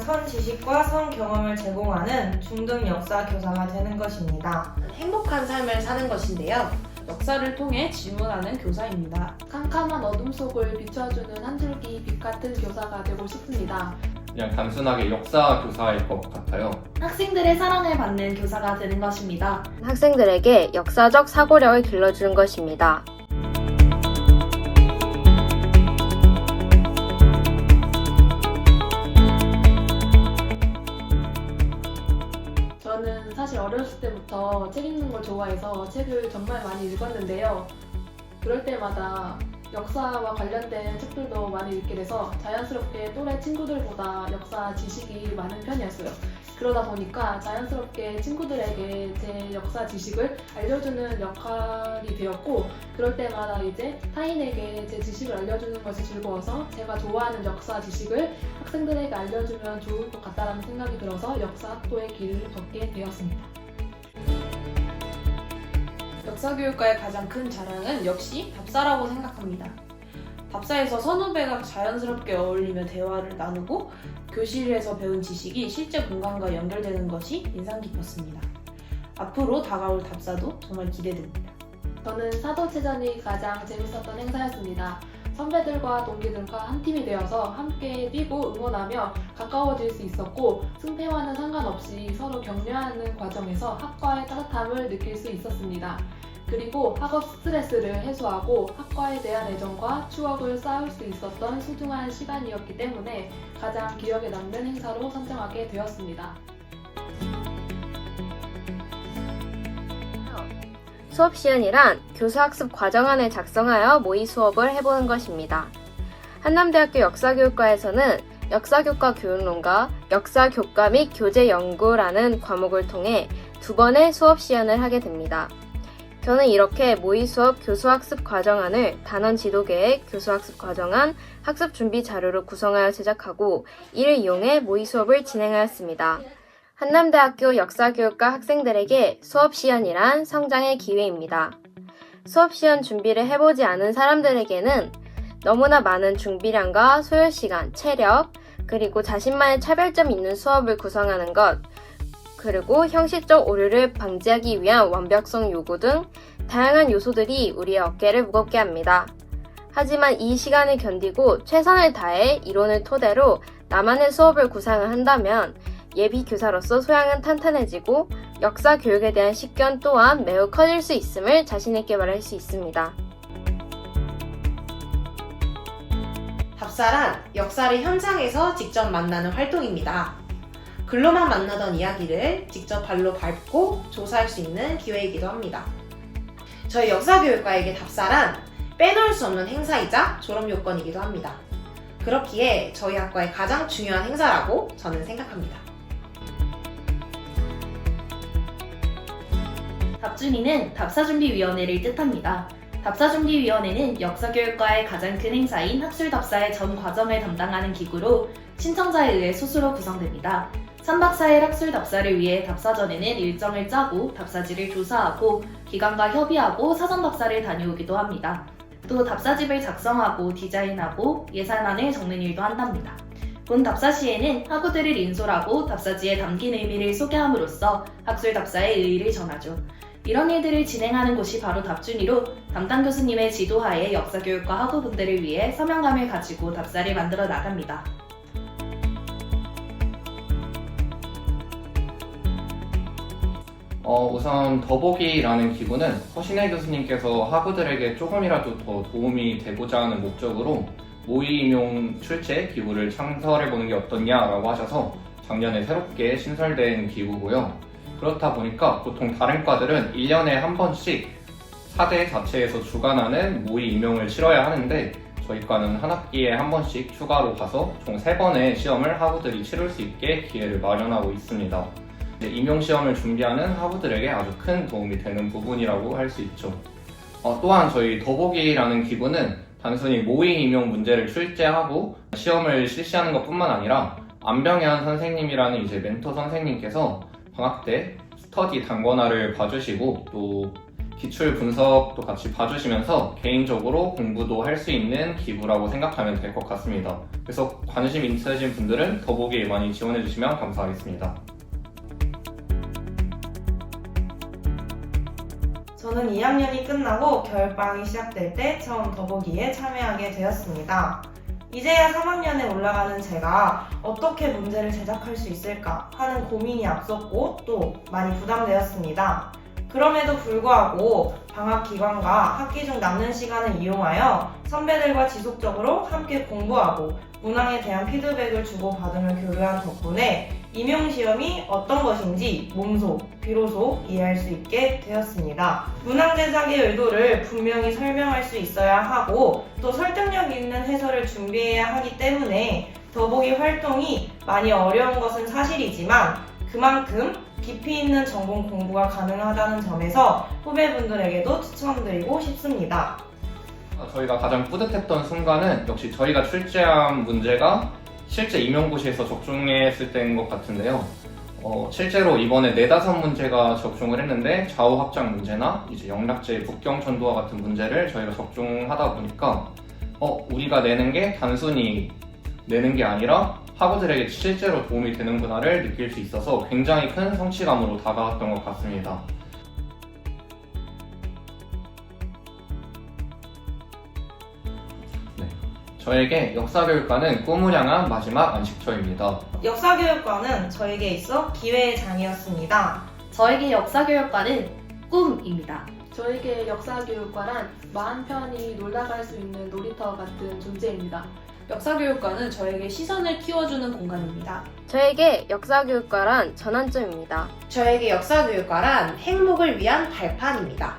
선 지식과 선 경험을 제공하는 중등 역사 교사가 되는 것입니다. 행복한 삶을 사는 것인데요. 역사를 통해 질문하는 교사입니다. 캄캄한 어둠 속을 비춰주는 한 줄기 빛 같은 교사가 되고 싶습니다. 그냥 단순하게 역사 교사일 것 같아요. 학생들의 사랑을 받는 교사가 되는 것입니다. 학생들에게 역사적 사고력을 길러주는 것입니다. 저는 사실 어렸을 때부터 책 읽는 걸 좋아해서 책을 정말 많이 읽었는데요. 그럴 때마다 역사와 관련된 책들도 많이 읽게 돼서 자연스럽게 또래 친구들보다 역사 지식이 많은 편이었어요. 그러다 보니까 자연스럽게 친구들에게 제 역사 지식을 알려주는 역할이 되었고, 그럴 때마다 이제 타인에게 제 지식을 알려주는 것이 즐거워서 제가 좋아하는 역사 지식을 학생들에게 알려주면 좋을 것 같다는 생각이 들어서 역사학부의 길을 걷게 되었습니다. 역사교육과의 가장 큰 자랑은 역시 답사라고 생각합니다. 답사에서 선후배가 자연스럽게 어울리며 대화를 나누고 교실에서 배운 지식이 실제 공간과 연결되는 것이 인상 깊었습니다. 앞으로 다가올 답사도 정말 기대됩니다. 저는 사도체전이 가장 재밌었던 행사였습니다. 선배들과 동기들과 한 팀이 되어서 함께 뛰고 응원하며 가까워질 수 있었고, 승패와는 상관없이 서로 격려하는 과정에서 학과의 따뜻함을 느낄 수 있었습니다. 그리고 학업 스트레스를 해소하고 학과에 대한 애정과 추억을 쌓을 수 있었던 소중한 시간이었기 때문에 가장 기억에 남는 행사로 선정하게 되었습니다. 수업 시연이란 교수학습 과정안을 작성하여 모의 수업을 해보는 것입니다. 한남대학교 역사교육과에서는 역사교과 교육론과 역사교과 및 교재연구라는 과목을 통해 2번의 수업 시연을 하게 됩니다. 저는 이렇게 모의 수업 교수학습 과정안을 단원 지도계획, 교수학습 과정안, 학습 준비 자료로 구성하여 제작하고 이를 이용해 모의 수업을 진행하였습니다. 한남대학교 역사교육과 학생들에게 수업 시연이란 성장의 기회입니다. 수업 시연 준비를 해보지 않은 사람들에게는 너무나 많은 준비량과 소요 시간, 체력, 그리고 자신만의 차별점 있는 수업을 구성하는 것, 그리고 형식적 오류를 방지하기 위한 완벽성 요구 등 다양한 요소들이 우리의 어깨를 무겁게 합니다. 하지만 이 시간을 견디고 최선을 다해 이론을 토대로 나만의 수업을 구상을 한다면 예비 교사로서 소양은 탄탄해지고 역사 교육에 대한 식견 또한 매우 커질 수 있음을 자신 있게 말할 수 있습니다. 답사란 역사를 현장에서 직접 만나는 활동입니다. 글로만 만나던 이야기를 직접 발로 밟고 조사할 수 있는 기회이기도 합니다. 저희 역사교육과에게 답사란 빼놓을 수 없는 행사이자 졸업 요건이기도 합니다. 그렇기에 저희 학과의 가장 중요한 행사라고 저는 생각합니다. 답준위는 답사준비위원회를 뜻합니다. 답사준비위원회는 역사교육과의 가장 큰 행사인 학술답사의 전 과정을 담당하는 기구로 신청자에 의해 소수로 구성됩니다. 3박 4일 학술답사를 위해 답사 전에는 일정을 짜고 답사지를 조사하고 기관과 협의하고 사전답사를 다녀오기도 합니다. 또 답사집을 작성하고 디자인하고 예산안을 적는 일도 한답니다. 본 답사 시에는 학우들을 인솔하고 답사지에 담긴 의미를 소개함으로써 학술답사의 의의를 전하죠. 이런 일들을 진행하는 곳이 바로 답준위로 담당 교수님의 지도하에 역사교육과 학우분들을 위해 사명감을 가지고 답사를 만들어 나갑니다. 우선 더보기라는 기구는 허신혜 교수님께서 학우들에게 조금이라도 더 도움이 되고자 하는 목적으로 모의 임용 출제 기구를 창설해보는 게 어떻냐라고 하셔서 작년에 새롭게 신설된 기구고요. 그렇다 보니까 보통 다른 과들은 1년에 한 번씩 사대 자체에서 주관하는 모의 임용을 치러야 하는데 저희 과는 한 학기에 한 번씩 추가로 가서 총 3번의 시험을 학우들이 치를 수 있게 기회를 마련하고 있습니다. 임용시험을 준비하는 학우들에게 아주 큰 도움이 되는 부분이라고 할 수 있죠. 또한 저희 더보기라는 기구는 단순히 모의 임용 문제를 출제하고 시험을 실시하는 것뿐만 아니라 안병현 선생님이라는 이제 멘토 선생님께서 방학 때 스터디 단권화를 봐주시고 또 기출 분석도 같이 봐주시면서 개인적으로 공부도 할 수 있는 기부라고 생각하면 될 것 같습니다. 그래서 관심 있으신 분들은 더보기 많이 지원해주시면 감사하겠습니다. 저는 2학년이 끝나고 겨울방학이 시작될 때 처음 더보기에 참여하게 되었습니다. 이제야 3학년에 올라가는 제가 어떻게 문제를 제작할 수 있을까 하는 고민이 앞섰고 또 많이 부담되었습니다. 그럼에도 불구하고 방학 기간과 학기 중 남는 시간을 이용하여 선배들과 지속적으로 함께 공부하고 문항에 대한 피드백을 주고받으며 교류한 덕분에 임용시험이 어떤 것인지 몸소 비로소 이해할 수 있게 되었습니다. 문항 제작의 의도를 분명히 설명할 수 있어야 하고 또 설득력 있는 해설을 준비해야 하기 때문에 더보기 활동이 많이 어려운 것은 사실이지만 그만큼 깊이 있는 전공 공부가 가능하다는 점에서 후배분들에게도 추천드리고 싶습니다. 저희가 가장 뿌듯했던 순간은 역시 저희가 출제한 문제가 실제 임용고시에서 적중했을 때인 것 같은데요. 실제로 이번에 4-5문제가 적중을 했는데 좌우 확장 문제나 이제 영락제 북경천도와 같은 문제를 저희가 적중하다 보니까 우리가 내는 게 단순히 내는 게 아니라 학우들에게 실제로 도움이 되는구나를 느낄 수 있어서 굉장히 큰 성취감으로 다가왔던 것 같습니다. 저에게 역사교육과는 꿈을 향한 마지막 안식처입니다. 역사교육과는 저에게 있어 기회의 장이었습니다. 저에게 역사교육과는 꿈입니다. 저에게 역사교육과란 마음 편히 놀다갈 수 있는 놀이터 같은 존재입니다. 역사교육과는 저에게 시선을 키워주는 공간입니다. 저에게 역사교육과란 전환점입니다. 저에게 역사교육과란 행복을 위한 발판입니다.